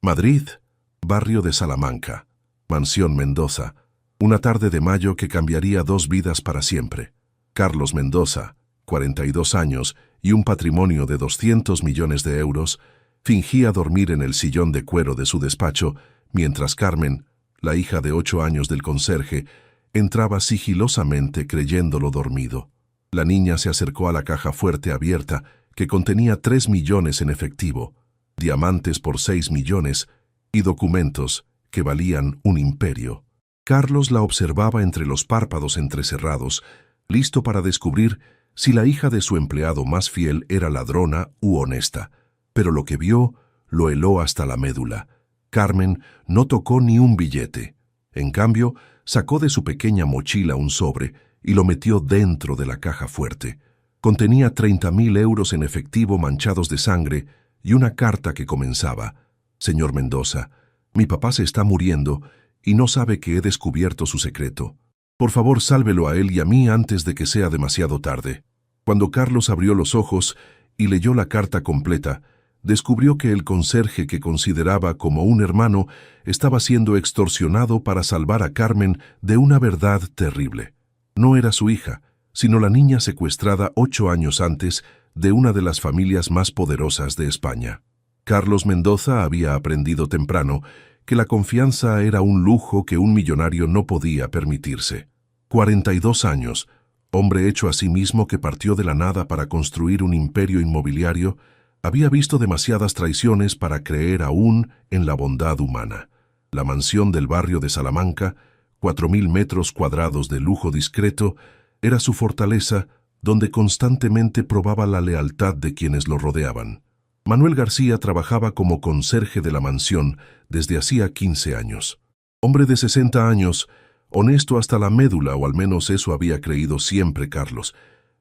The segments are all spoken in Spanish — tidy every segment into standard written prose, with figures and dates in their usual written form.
Madrid, barrio de Salamanca, Mansión Mendoza. Una tarde de mayo que cambiaría dos vidas para siempre. Carlos Mendoza, 42 años y un patrimonio de 200 millones de euros, fingía dormir en el sillón de cuero de su despacho, mientras Carmen, la hija de 8 años del conserje, entraba sigilosamente creyéndolo dormido. La niña se acercó a la caja fuerte abierta, que contenía 3 millones en efectivo, diamantes por 6 millones y documentos que valían un imperio. Carlos la observaba entre los párpados entrecerrados, listo para descubrir si la hija de su empleado más fiel era ladrona u honesta. Pero lo que vio lo heló hasta la médula. Carmen no tocó ni un billete. En cambio, sacó de su pequeña mochila un sobre y lo metió dentro de la caja fuerte. Contenía 30.000 euros en efectivo manchados de sangre y una carta que comenzaba: «Señor Mendoza, mi papá se está muriendo y no sabe que he descubierto su secreto. Por favor, sálvelo a él y a mí antes de que sea demasiado tarde». Cuando Carlos abrió los ojos y leyó la carta completa, descubrió que el conserje que consideraba como un hermano estaba siendo extorsionado para salvar a Carmen de una verdad terrible. No era su hija, sino la niña secuestrada 8 años antes de una de las familias más poderosas de España. Carlos Mendoza había aprendido temprano que la confianza era un lujo que un millonario no podía permitirse. 42 años, hombre hecho a sí mismo que partió de la nada para construir un imperio inmobiliario, había visto demasiadas traiciones para creer aún en la bondad humana. La mansión del barrio de Salamanca, 4.000 metros cuadrados de lujo discreto, era su fortaleza, donde constantemente probaba la lealtad de quienes lo rodeaban. Manuel García trabajaba como conserje de la mansión desde hacía 15 años. Hombre de 60 años, honesto hasta la médula, o al menos eso había creído siempre Carlos.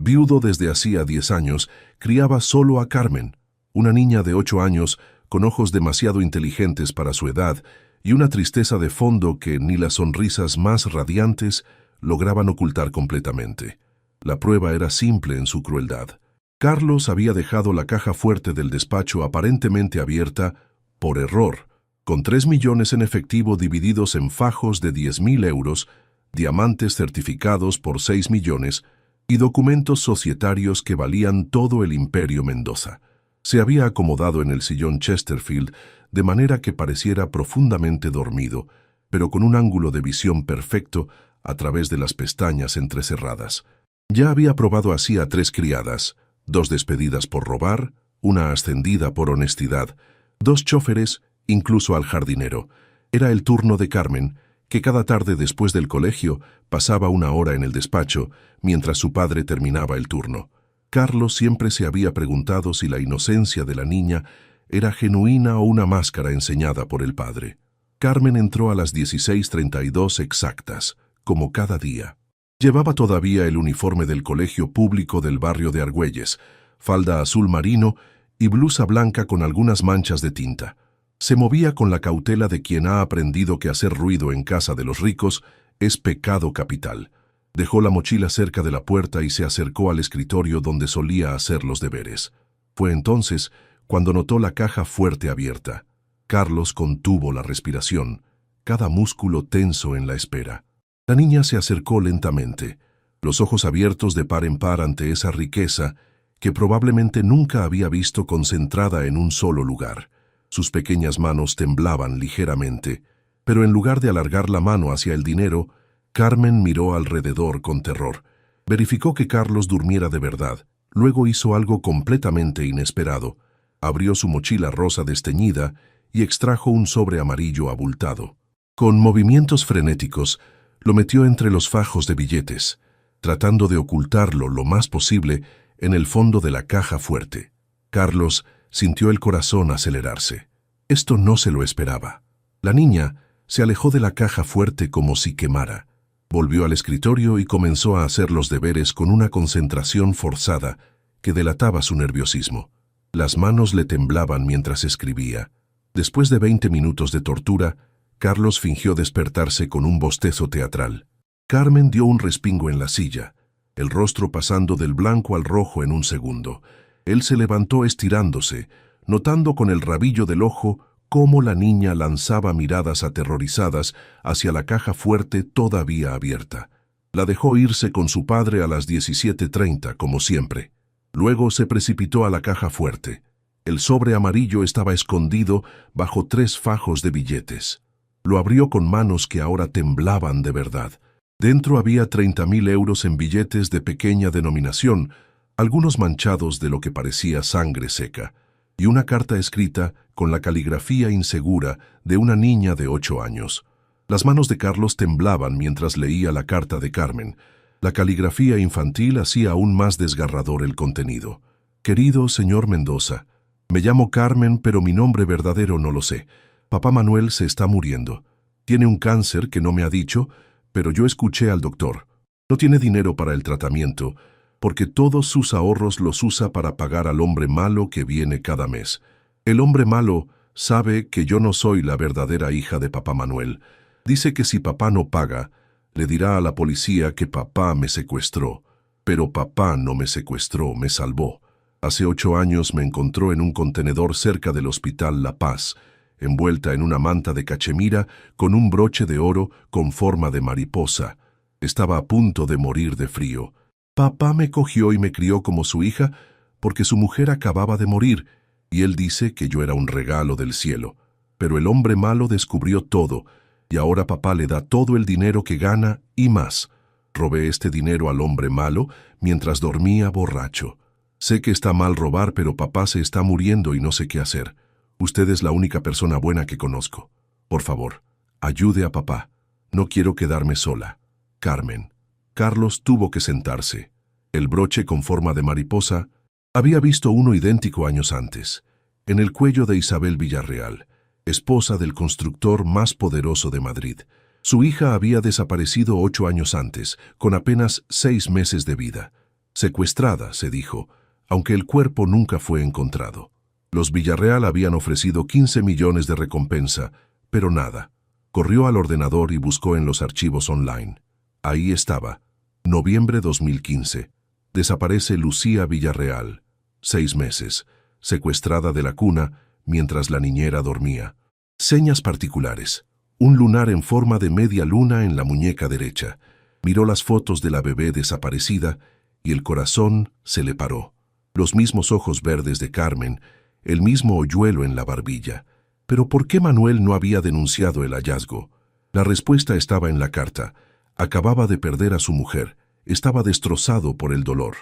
Viudo desde hacía 10 años, criaba solo a Carmen, una niña de 8 años con ojos demasiado inteligentes para su edad y una tristeza de fondo que ni las sonrisas más radiantes lograban ocultar completamente. La prueba era simple en su crueldad. Carlos había dejado la caja fuerte del despacho aparentemente abierta por error, con 3 millones en efectivo divididos en fajos de 10.000 euros, diamantes certificados por 6 millones y documentos societarios que valían todo el imperio Mendoza. Se había acomodado en el sillón Chesterfield de manera que pareciera profundamente dormido, pero con un ángulo de visión perfecto a través de las pestañas entrecerradas. Ya había probado así a 3 criadas, 2 despedidas por robar, una ascendida por honestidad, 2 chóferes, incluso al jardinero. Era el turno de Carmen, que cada tarde después del colegio pasaba 1 hora en el despacho, mientras su padre terminaba el turno. Carlos siempre se había preguntado si la inocencia de la niña era genuina o una máscara enseñada por el padre. Carmen entró a las 16:32 exactas, como cada día. Llevaba todavía el uniforme del colegio público del barrio de Argüelles, falda azul marino y blusa blanca con algunas manchas de tinta. Se movía con la cautela de quien ha aprendido que hacer ruido en casa de los ricos es pecado capital. Dejó la mochila cerca de la puerta y se acercó al escritorio donde solía hacer los deberes. Fue entonces cuando notó la caja fuerte abierta. Carlos contuvo la respiración, cada músculo tenso en la espera. La niña se acercó lentamente, los ojos abiertos de par en par ante esa riqueza que probablemente nunca había visto concentrada en un solo lugar. Sus pequeñas manos temblaban ligeramente, pero en lugar de alargar la mano hacia el dinero, Carmen miró alrededor con terror. Verificó que Carlos durmiera de verdad. Luego hizo algo completamente inesperado. Abrió su mochila rosa desteñida y extrajo un sobre amarillo abultado. Con movimientos frenéticos, lo metió entre los fajos de billetes, tratando de ocultarlo lo más posible en el fondo de la caja fuerte. Carlos sintió el corazón acelerarse. Esto no se lo esperaba. La niña se alejó de la caja fuerte como si quemara. Volvió al escritorio y comenzó a hacer los deberes con una concentración forzada que delataba su nerviosismo. Las manos le temblaban mientras escribía. Después de 20 minutos de tortura, Carlos fingió despertarse con un bostezo teatral. Carmen dio un respingo en la silla, el rostro pasando del blanco al rojo en un segundo. Él se levantó estirándose, notando con el rabillo del ojo cómo la niña lanzaba miradas aterrorizadas hacia la caja fuerte todavía abierta. La dejó irse con su padre a las 17:30, como siempre. Luego se precipitó a la caja fuerte. El sobre amarillo estaba escondido bajo 3 fajos de billetes. Lo abrió con manos que ahora temblaban de verdad. Dentro había 30.000 euros en billetes de pequeña denominación, algunos manchados de lo que parecía sangre seca, y una carta escrita con la caligrafía insegura de una niña de 8 años. Las manos de Carlos temblaban mientras leía la carta de Carmen. La caligrafía infantil hacía aún más desgarrador el contenido. Querido señor Mendoza, me llamo Carmen, pero mi nombre verdadero no lo sé. Papá Manuel se está muriendo. Tiene un cáncer que no me ha dicho, pero yo escuché al doctor. No tiene dinero para el tratamiento, porque todos sus ahorros los usa para pagar al hombre malo que viene cada mes. El hombre malo sabe que yo no soy la verdadera hija de papá Manuel. Dice que si papá no paga, le dirá a la policía que papá me secuestró. Pero papá no me secuestró, me salvó. Hace 8 años me encontró en un contenedor cerca del Hospital La Paz, envuelta en una manta de cachemira con un broche de oro con forma de mariposa. Estaba a punto de morir de frío. Papá me cogió y me crió como su hija porque su mujer acababa de morir, y él dice que yo era un regalo del cielo. Pero el hombre malo descubrió todo, y ahora papá le da todo el dinero que gana y más. Robé este dinero al hombre malo mientras dormía borracho. Sé que está mal robar, pero papá se está muriendo y no sé qué hacer. Usted es la única persona buena que conozco. Por favor, ayude a papá. No quiero quedarme sola. Carmen. Carlos tuvo que sentarse. El broche con forma de mariposa había visto uno idéntico años antes, en el cuello de Isabel Villarreal, esposa del constructor más poderoso de Madrid. Su hija había desaparecido 8 años antes, con apenas 6 meses de vida. Secuestrada, se dijo, aunque el cuerpo nunca fue encontrado. Los Villarreal habían ofrecido 15 millones de recompensa, pero nada. Corrió al ordenador y buscó en los archivos online. Ahí estaba. Noviembre 2015. Desaparece Lucía Villarreal. 6 meses. Secuestrada de la cuna mientras la niñera dormía. Señas particulares. Un lunar en forma de media luna en la muñeca derecha. Miró las fotos de la bebé desaparecida y el corazón se le paró. Los mismos ojos verdes de Carmen, el mismo hoyuelo en la barbilla. ¿Pero por qué Manuel no había denunciado el hallazgo? La respuesta estaba en la carta. Acababa de perder a su mujer. Estaba destrozado por el dolor.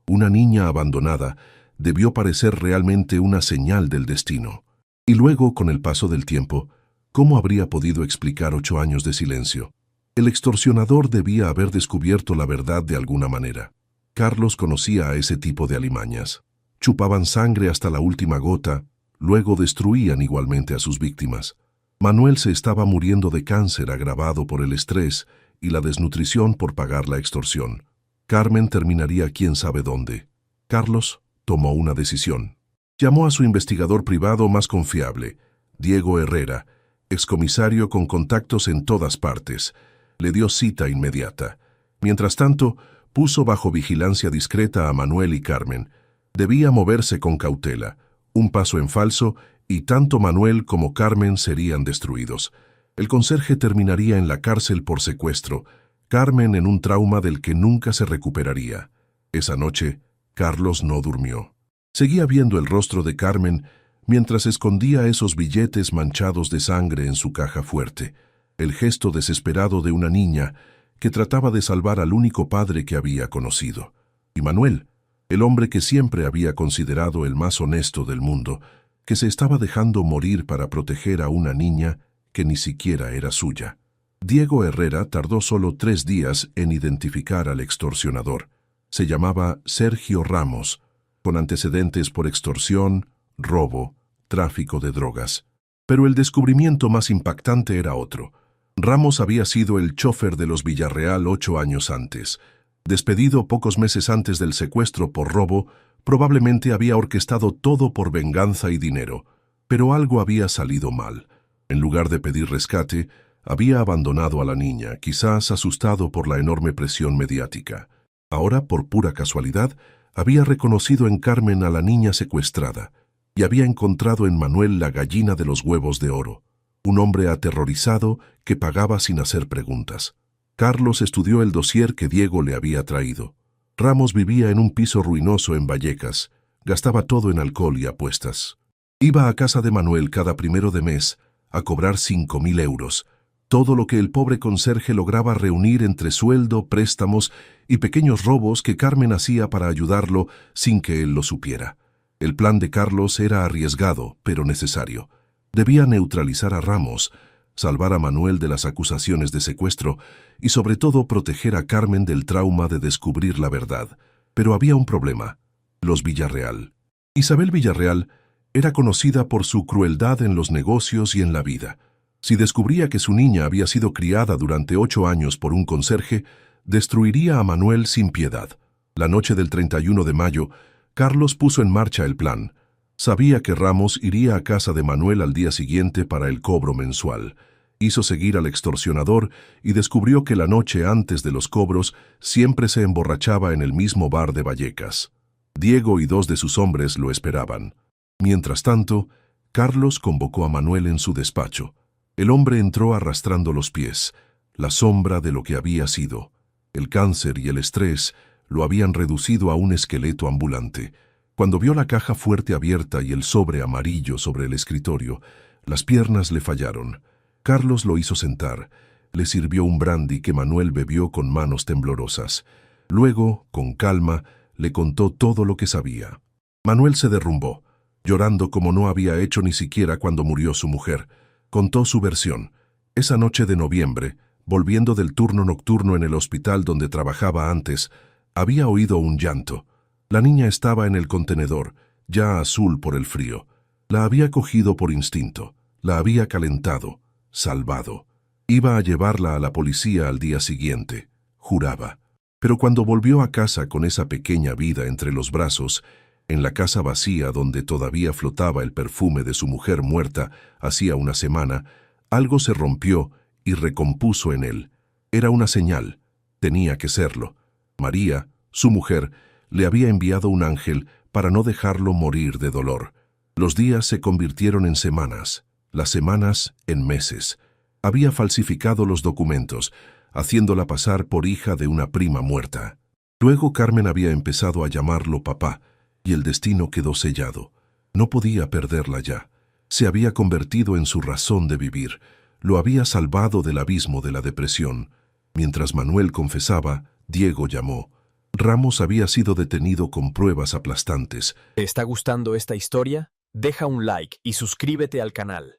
Una niña abandonada debió parecer realmente una señal del destino. Y luego, con el paso del tiempo, ¿cómo habría podido explicar 8 años de silencio? El extorsionador debía haber descubierto la verdad de alguna manera. Carlos conocía a ese tipo de alimañas. Chupaban sangre hasta la última gota, luego destruían igualmente a sus víctimas. Manuel se estaba muriendo de cáncer agravado por el estrés y la desnutrición por pagar la extorsión. Carmen terminaría quién sabe dónde. Carlos tomó una decisión. Llamó a su investigador privado más confiable, Diego Herrera, excomisario con contactos en todas partes. Le dio cita inmediata. Mientras tanto, puso bajo vigilancia discreta a Manuel y Carmen. Debía moverse con cautela. Un paso en falso y tanto Manuel como Carmen serían destruidos. El conserje terminaría en la cárcel por secuestro, Carmen en un trauma del que nunca se recuperaría. Esa noche, Carlos no durmió. Seguía viendo el rostro de Carmen mientras escondía esos billetes manchados de sangre en su caja fuerte, el gesto desesperado de una niña que trataba de salvar al único padre que había conocido. Y Manuel, el hombre que siempre había considerado el más honesto del mundo, que se estaba dejando morir para proteger a una niña que ni siquiera era suya. Diego Herrera tardó solo 3 días en identificar al extorsionador. Se llamaba Sergio Ramos, con antecedentes por extorsión, robo, tráfico de drogas. Pero el descubrimiento más impactante era otro. Ramos había sido el chofer de los Villarreal 8 años antes. Despedido pocos meses antes del secuestro por robo, probablemente había orquestado todo por venganza y dinero. Pero algo había salido mal. En lugar de pedir rescate, había abandonado a la niña, quizás asustado por la enorme presión mediática. Ahora, por pura casualidad, había reconocido en Carmen a la niña secuestrada. y había encontrado en Manuel la gallina de los huevos de oro, un hombre aterrorizado que pagaba sin hacer preguntas. Carlos estudió el dossier que Diego le había traído. Ramos vivía en un piso ruinoso en Vallecas, gastaba todo en alcohol y apuestas. Iba a casa de Manuel cada 1 de mes a cobrar 5.000 euros, todo lo que el pobre conserje lograba reunir entre sueldo, préstamos y pequeños robos que Carmen hacía para ayudarlo sin que él lo supiera. El plan de Carlos era arriesgado, pero necesario. Debía neutralizar a Ramos, salvar a Manuel de las acusaciones de secuestro y sobre todo proteger a Carmen del trauma de descubrir la verdad. Pero había un problema: los Villarreal. Isabel Villarreal era conocida por su crueldad en los negocios y en la vida. Si descubría que su niña había sido criada durante 8 años por un conserje, destruiría a Manuel sin piedad. La noche del 31 de mayo, Carlos puso en marcha el plan. Sabía que Ramos iría a casa de Manuel al día siguiente para el cobro mensual. Hizo seguir al extorsionador y descubrió que la noche antes de los cobros siempre se emborrachaba en el mismo bar de Vallecas. Diego y 2 de sus hombres lo esperaban. Mientras tanto, Carlos convocó a Manuel en su despacho. El hombre entró arrastrando los pies, la sombra de lo que había sido. El cáncer y el estrés lo habían reducido a un esqueleto ambulante. Cuando vio la caja fuerte abierta y el sobre amarillo sobre el escritorio, las piernas le fallaron. Carlos lo hizo sentar, le sirvió un brandy que Manuel bebió con manos temblorosas. Luego, con calma, le contó todo lo que sabía. Manuel se derrumbó, llorando como no había hecho ni siquiera cuando murió su mujer. Contó su versión. Esa noche de noviembre, volviendo del turno nocturno en el hospital donde trabajaba antes, había oído un llanto. La niña estaba en el contenedor, ya azul por el frío. La había cogido por instinto, la había calentado, salvado. Iba a llevarla a la policía al día siguiente, juraba. Pero cuando volvió a casa con esa pequeña vida entre los brazos, en la casa vacía donde todavía flotaba el perfume de su mujer muerta hacía una semana, algo se rompió y recompuso en él. Era una señal, tenía que serlo. María, su mujer, le había enviado un ángel para no dejarlo morir de dolor. Los días se convirtieron en semanas, las semanas en meses. Había falsificado los documentos, haciéndola pasar por hija de una prima muerta. Luego Carmen había empezado a llamarlo papá, y el destino quedó sellado. No podía perderla ya. Se había convertido en su razón de vivir. Lo había salvado del abismo de la depresión. Mientras Manuel confesaba, Diego llamó. Ramos había sido detenido con pruebas aplastantes. ¿Te está gustando esta historia? Deja un like y suscríbete al canal.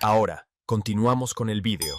Ahora, continuamos con el vídeo.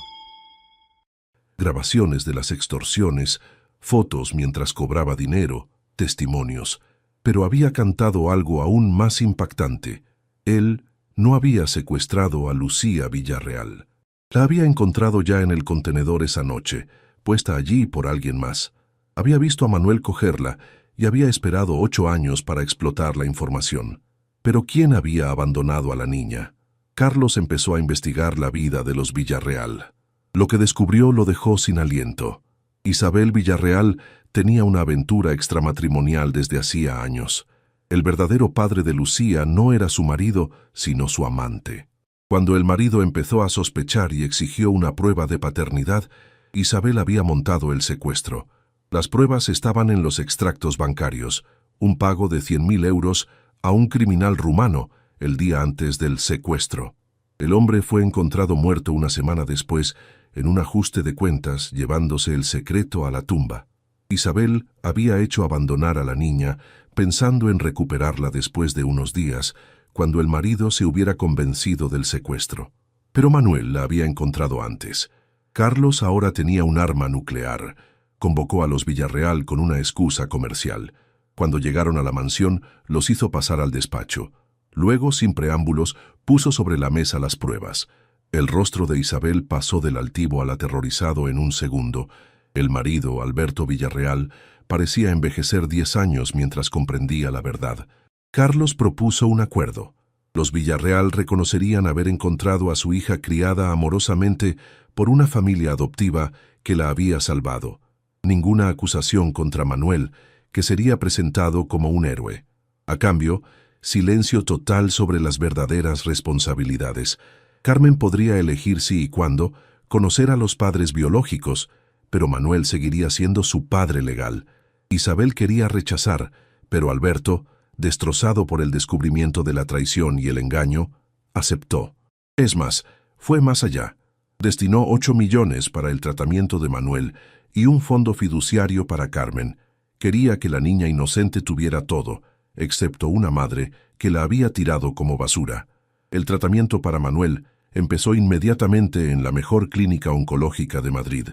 Grabaciones de las extorsiones, fotos mientras cobraba dinero, testimonios. Pero había cantado algo aún más impactante. Él no había secuestrado a Lucía Villarreal. La había encontrado ya en el contenedor esa noche, puesta allí por alguien más. Había visto a Manuel cogerla y había esperado 8 años para explotar la información. Pero ¿quién había abandonado a la niña? Carlos empezó a investigar la vida de los Villarreal. Lo que descubrió lo dejó sin aliento. Isabel Villarreal tenía una aventura extramatrimonial desde hacía años. El verdadero padre de Lucía no era su marido, sino su amante. Cuando el marido empezó a sospechar y exigió una prueba de paternidad, Isabel había montado el secuestro. Las pruebas estaban en los extractos bancarios, un pago de 100.000 euros a un criminal rumano el día antes del secuestro. El hombre fue encontrado muerto una semana después en un ajuste de cuentas, llevándose el secreto a la tumba. Isabel había hecho abandonar a la niña, pensando en recuperarla después de unos días, cuando el marido se hubiera convencido del secuestro. Pero Manuel la había encontrado antes. Carlos ahora tenía un arma nuclear. Convocó a los Villarreal con una excusa comercial. Cuando llegaron a la mansión, los hizo pasar al despacho. Luego, sin preámbulos, puso sobre la mesa las pruebas. El rostro de Isabel pasó del altivo al aterrorizado en un segundo. El marido, Alberto Villarreal, parecía envejecer 10 años mientras comprendía la verdad. Carlos propuso un acuerdo. Los Villarreal reconocerían haber encontrado a su hija criada amorosamente por una familia adoptiva que la había salvado. Ninguna acusación contra Manuel, que sería presentado como un héroe. A cambio, silencio total sobre las verdaderas responsabilidades. Carmen podría elegir si y cuándo conocer a los padres biológicos, pero Manuel seguiría siendo su padre legal. Isabel quería rechazar, pero Alberto, destrozado por el descubrimiento de la traición y el engaño, aceptó. Es más, fue más allá. Destinó 8 millones para el tratamiento de Manuel y un fondo fiduciario para Carmen. Quería que la niña inocente tuviera todo, excepto una madre que la había tirado como basura. El tratamiento para Manuel empezó inmediatamente en la mejor clínica oncológica de Madrid.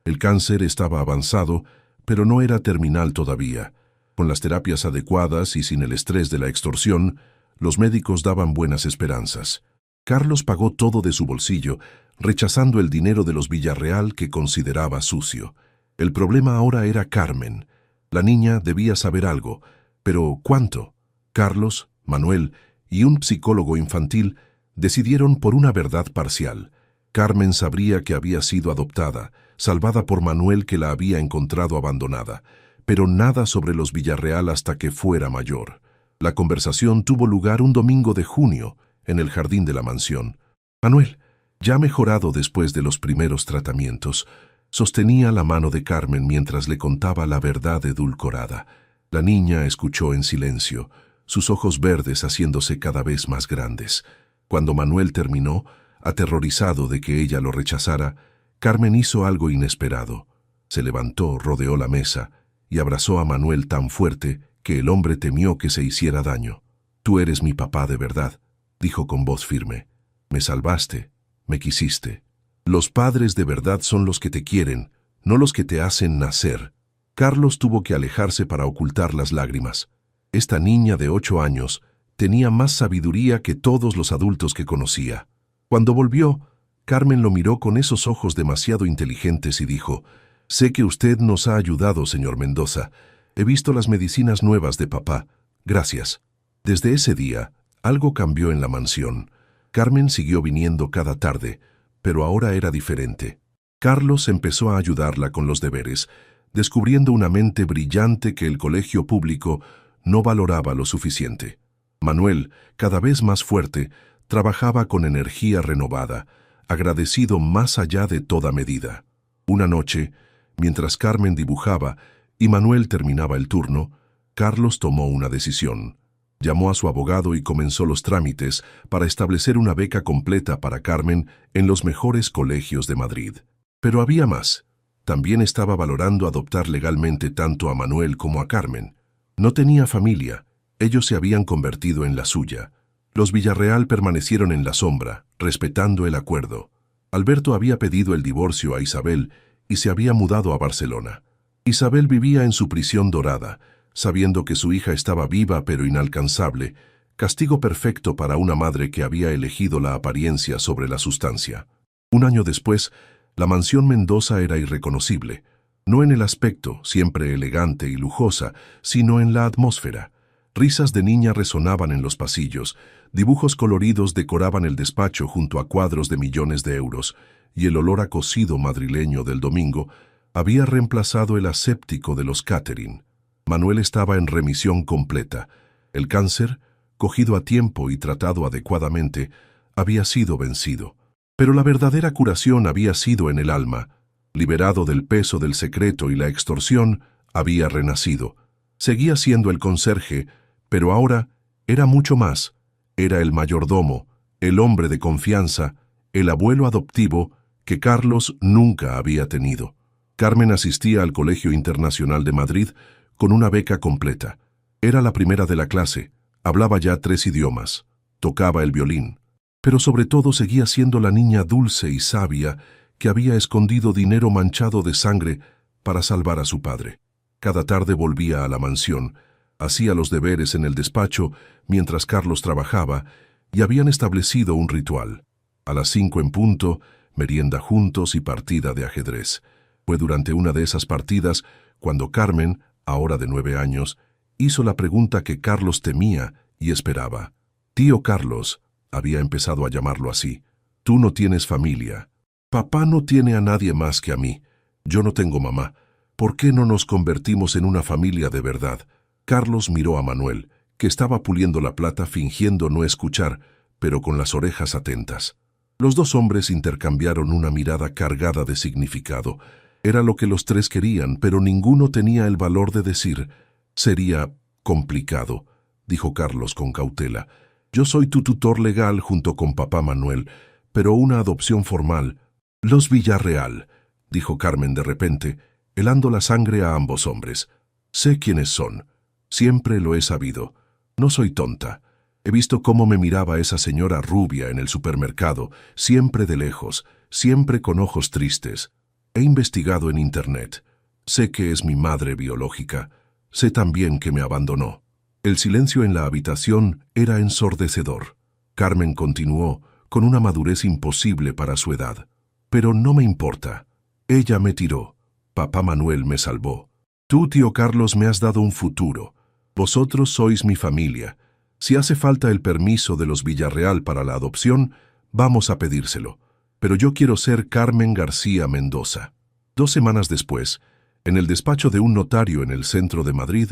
El cáncer estaba avanzado, pero no era terminal todavía. Con las terapias adecuadas y sin el estrés de la extorsión, los médicos daban buenas esperanzas. Carlos pagó todo de su bolsillo, rechazando el dinero de los Villarreal que consideraba sucio. El problema ahora era Carmen. La niña debía saber algo, pero ¿cuánto? Carlos, Manuel y un psicólogo infantil decidieron por una verdad parcial. Carmen sabría que había sido adoptada, salvada por Manuel que la había encontrado abandonada, pero nada sobre los Villarreal hasta que fuera mayor. La conversación tuvo lugar un domingo de junio, en el jardín de la mansión. Manuel, ya mejorado después de los primeros tratamientos, sostenía la mano de Carmen mientras le contaba la verdad edulcorada. La niña escuchó en silencio, sus ojos verdes haciéndose cada vez más grandes. Cuando Manuel terminó, aterrorizado de que ella lo rechazara, Carmen hizo algo inesperado. Se levantó, rodeó la mesa y abrazó a Manuel tan fuerte que el hombre temió que se hiciera daño. «Tú eres mi papá de verdad», dijo con voz firme. «Me salvaste, me quisiste. Los padres de verdad son los que te quieren, no los que te hacen nacer». Carlos tuvo que alejarse para ocultar las lágrimas. Esta niña de 8 años tenía más sabiduría que todos los adultos que conocía. Cuando volvió, Carmen lo miró con esos ojos demasiado inteligentes y dijo: «Sé que usted nos ha ayudado, señor Mendoza. He visto las medicinas nuevas de papá. Gracias». Desde ese día, algo cambió en la mansión. Carmen siguió viniendo cada tarde, pero ahora era diferente. Carlos empezó a ayudarla con los deberes, descubriendo una mente brillante que el colegio público no valoraba lo suficiente. Manuel, cada vez más fuerte, trabajaba con energía renovada, agradecido más allá de toda medida. Una noche, mientras Carmen dibujaba y Manuel terminaba el turno, Carlos tomó una decisión. Llamó a su abogado y comenzó los trámites para establecer una beca completa para Carmen en los mejores colegios de Madrid. Pero había más. También estaba valorando adoptar legalmente tanto a Manuel como a Carmen. No tenía familia, ellos se habían convertido en la suya. Los Villarreal permanecieron en la sombra, respetando el acuerdo. Alberto había pedido el divorcio a Isabel y se había mudado a Barcelona. Isabel vivía en su prisión dorada, sabiendo que su hija estaba viva pero inalcanzable, castigo perfecto para una madre que había elegido la apariencia sobre la sustancia. Un año después, la mansión Mendoza era irreconocible, no en el aspecto, siempre elegante y lujosa, sino en la atmósfera. Risas de niña resonaban en los pasillos, dibujos coloridos decoraban el despacho junto a cuadros de millones de euros, y el olor a cocido madrileño del domingo había reemplazado el aséptico de los catering. Manuel estaba en remisión completa. El cáncer, cogido a tiempo y tratado adecuadamente, había sido vencido. Pero la verdadera curación había sido en el alma. Liberado del peso del secreto y la extorsión, había renacido. Seguía siendo el conserje, pero ahora era mucho más. Era el mayordomo, el hombre de confianza, el abuelo adoptivo que Carlos nunca había tenido. Carmen asistía al Colegio Internacional de Madrid con una beca completa. Era la primera de la clase, hablaba ya 3 idiomas, tocaba el violín. Pero sobre todo seguía siendo la niña dulce y sabia que había escondido dinero manchado de sangre para salvar a su padre. Cada tarde volvía a la mansión, hacía los deberes en el despacho mientras Carlos trabajaba y habían establecido un ritual. A las 5 en punto, merienda juntos y partida de ajedrez. Fue durante una de esas partidas cuando Carmen, ahora de 9 años, hizo la pregunta que Carlos temía y esperaba. «Tío Carlos», había empezado a llamarlo así, «tú no tienes familia. Papá no tiene a nadie más que a mí. Yo no tengo mamá. ¿Por qué no nos convertimos en una familia de verdad?» Carlos miró a Manuel, que estaba puliendo la plata fingiendo no escuchar, pero con las orejas atentas. Los dos hombres intercambiaron una mirada cargada de significado. Era lo que los tres querían, pero ninguno tenía el valor de decir. «Sería complicado», dijo Carlos con cautela. «Yo soy tu tutor legal junto con papá Manuel, pero una adopción formal». «Los Villarreal», dijo Carmen de repente, helando la sangre a ambos hombres. «Sé quiénes son. Siempre lo he sabido. No soy tonta. He visto cómo me miraba esa señora rubia en el supermercado, siempre de lejos, siempre con ojos tristes. He investigado en Internet. Sé que es mi madre biológica. Sé también que me abandonó». El silencio en la habitación era ensordecedor. Carmen continuó, con una madurez imposible para su edad. «Pero no me importa. Ella me tiró. Papá Manuel me salvó. Tú, tío Carlos, me has dado un futuro. Vosotros sois mi familia. Si hace falta el permiso de los Villarreal para la adopción, vamos a pedírselo. Pero yo quiero ser Carmen García Mendoza». 2 semanas después, en el despacho de un notario en el centro de Madrid,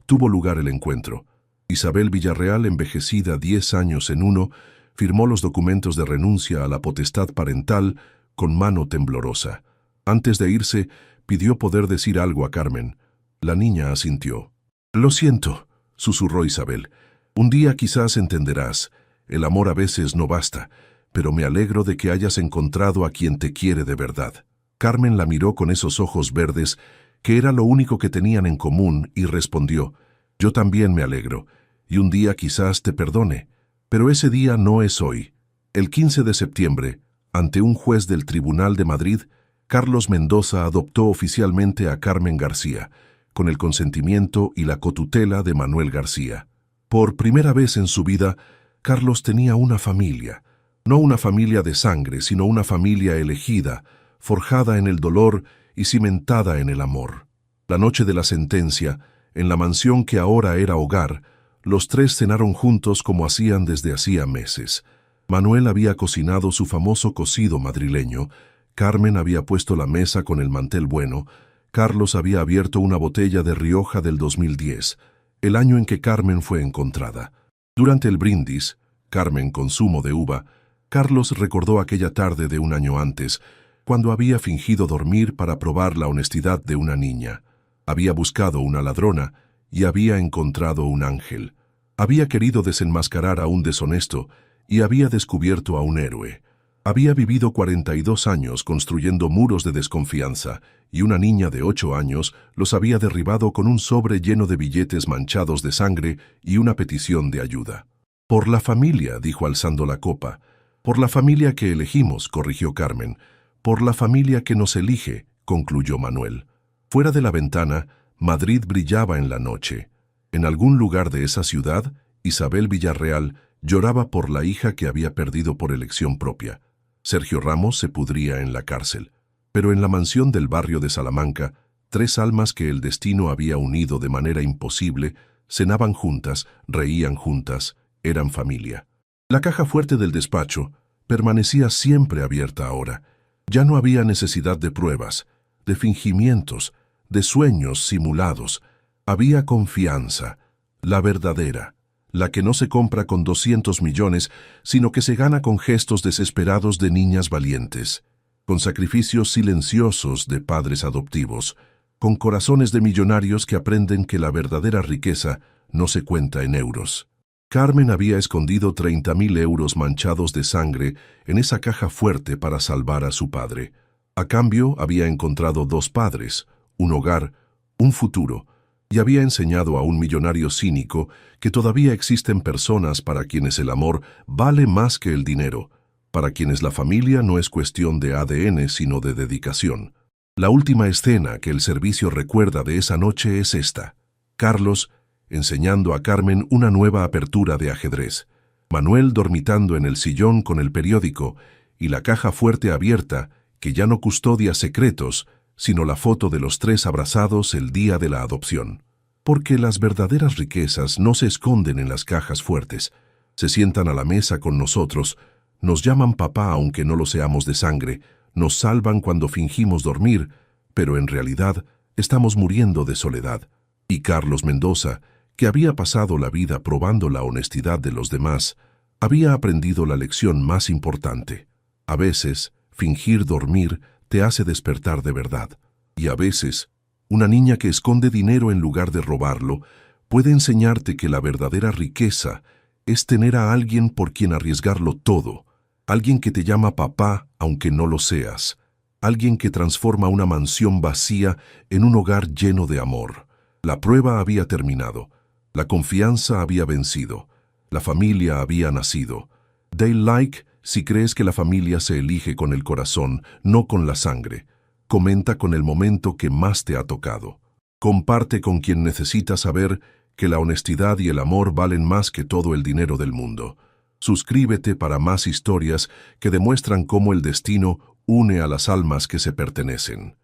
tuvo lugar el encuentro. Isabel Villarreal, envejecida 10 años en uno, firmó los documentos de renuncia a la potestad parental con mano temblorosa. Antes de irse, pidió poder decir algo a Carmen. La niña asintió. «Lo siento», susurró Isabel. «Un día quizás entenderás. El amor a veces no basta, pero me alegro de que hayas encontrado a quien te quiere de verdad». Carmen la miró con esos ojos verdes, que era lo único que tenían en común, y respondió: «Yo también me alegro, y un día quizás te perdone, pero ese día no es hoy». El 15 de septiembre, ante un juez del Tribunal de Madrid, Carlos Mendoza adoptó oficialmente a Carmen García, con el consentimiento y la cotutela de Manuel García. Por primera vez en su vida, Carlos tenía una familia, no una familia de sangre, sino una familia elegida, forjada en el dolor y cimentada en el amor. La noche de la sentencia, en la mansión que ahora era hogar, los tres cenaron juntos como hacían desde hacía meses. Manuel había cocinado su famoso cocido madrileño, Carmen había puesto la mesa con el mantel bueno, Carlos había abierto una botella de Rioja del 2010, el año en que Carmen fue encontrada. Durante el brindis, Carmen con zumo de uva, Carlos recordó aquella tarde de un año antes, cuando había fingido dormir para probar la honestidad de una niña. Había buscado una ladrona y había encontrado un ángel. Había querido desenmascarar a un deshonesto y había descubierto a un héroe. Había vivido 42 años construyendo muros de desconfianza y una niña de 8 años los había derribado con un sobre lleno de billetes manchados de sangre y una petición de ayuda. «Por la familia», dijo alzando la copa. «Por la familia que elegimos», corrigió Carmen. «Por la familia que nos elige», concluyó Manuel. Fuera de la ventana, Madrid brillaba en la noche. En algún lugar de esa ciudad, Isabel Villarreal lloraba por la hija que había perdido por elección propia. Sergio Ramos se pudría en la cárcel. Pero en la mansión del barrio de Salamanca, 3 almas que el destino había unido de manera imposible, cenaban juntas, reían juntas, eran familia. La caja fuerte del despacho permanecía siempre abierta ahora. Ya no había necesidad de pruebas, de fingimientos, de sueños simulados. Había confianza, la verdadera, la que no se compra con 200 millones, sino que se gana con gestos desesperados de niñas valientes, con sacrificios silenciosos de padres adoptivos, con corazones de millonarios que aprenden que la verdadera riqueza no se cuenta en euros. Carmen había escondido 30.000 euros manchados de sangre en esa caja fuerte para salvar a su padre. A cambio, había encontrado 2 padres, un hogar, un futuro, y había enseñado a un millonario cínico que todavía existen personas para quienes el amor vale más que el dinero, para quienes la familia no es cuestión de ADN sino de dedicación. La última escena que el servicio recuerda de esa noche es esta: Carlos enseñando a Carmen una nueva apertura de ajedrez, Manuel dormitando en el sillón con el periódico y la caja fuerte abierta que ya no custodia secretos, sino la foto de los 3 abrazados el día de la adopción. Porque las verdaderas riquezas no se esconden en las cajas fuertes, se sientan a la mesa con nosotros, nos llaman papá aunque no lo seamos de sangre, nos salvan cuando fingimos dormir, pero en realidad estamos muriendo de soledad. Y Carlos Mendoza, que había pasado la vida probando la honestidad de los demás, había aprendido la lección más importante. A veces, fingir dormir te hace despertar de verdad. Y a veces, una niña que esconde dinero en lugar de robarlo puede enseñarte que la verdadera riqueza es tener a alguien por quien arriesgarlo todo, alguien que te llama papá aunque no lo seas, alguien que transforma una mansión vacía en un hogar lleno de amor. La prueba había terminado, la confianza había vencido, la familia había nacido. Dale like si crees que la familia se elige con el corazón, no con la sangre. Comenta con el momento que más te ha tocado. Comparte con quien necesita saber que la honestidad y el amor valen más que todo el dinero del mundo. Suscríbete para más historias que demuestran cómo el destino une a las almas que se pertenecen.